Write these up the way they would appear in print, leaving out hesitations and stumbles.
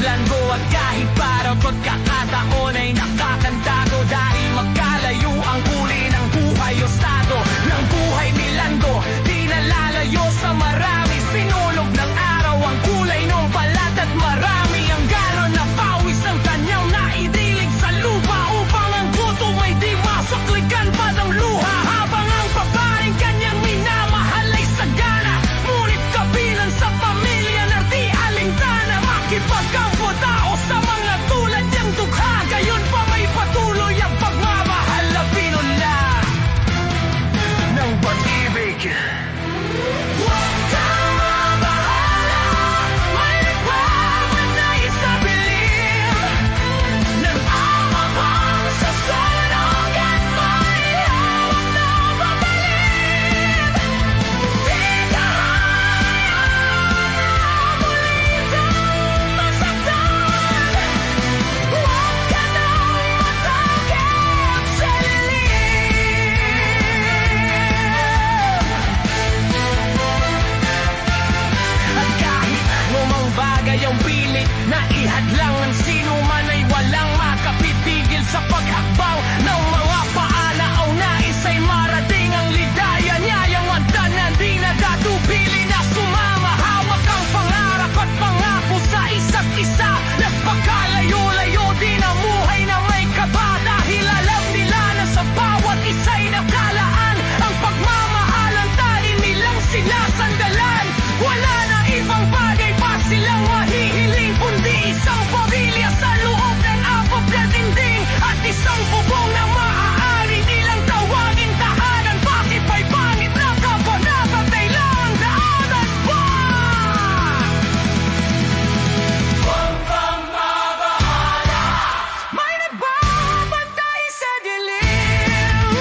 lando at kahit parang pagkakataon ay nakakantago. Dahil magkalayo ang kulay ng buhay o estado ng buhay ni Lando, di nalalayo sa marami. Sinulog ng araw ang kulay ng balat at marami ang galon na pawis ang kanyang naidilig sa lupa upang ang gutom ay di masuklikan pa ng luha. Habang ang babaeng kanyang minamahal ay sagana, ngunit kabilang sa pamilya na di alintana. Makipagkampo tao sa mga tulad niyang dukha, gayon pa may patuloy ang pagmamahal na pinula ng pag-ibig. Huwag kang mabahala, may nagmamatay sa believe ng amang sa sunog at may hawak na papalib. Di ka hayaan na muli kang masaktan. Huwag ka nang matakot sa lilim. At kahit lumang bagay ang pilit na ihadlang ng sino man ay walang makapitigil sa paghakbang ng mga paalaw na isa'y marating ang lidaya niya. Yung wanta na di nadatubili na sumama, hawak ang pangarap at pangako sa isa't isa. Nagpakalayo-layo din ang buhay na may kaba, dahil alam nila na sa bawat isa'y nakalaan ang pagmamahalan. Tali nilang sinasandalan, wala na ibang bagay pa silang mahihiling kundi isang pamilya sa loob ng apat na dingding at isang bubong na maaari nilang tawagin tahanan. Bakit ba'y pangit na kabanata lang daanan pa? Huwag kang mabahala, may nagbabantay sa dilim.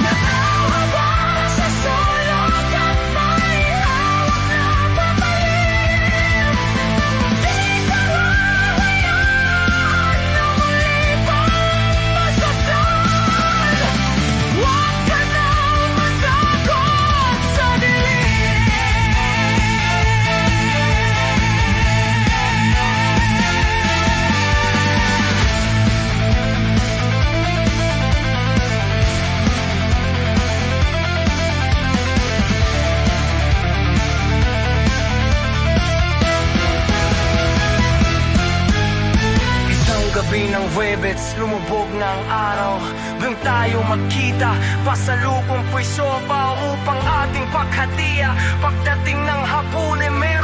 Nakahawak sa sulok at may hawak na papalib. Di ka hahayaan na muli pang masaktan. Huwag ka nang matakot sa dilim. Isang gabi ng Webets, lumubog na ang araw. Doon tayo magkita, pasalubong pu'y sopa upang ating paghatiya. Pagdating ng hapon, meron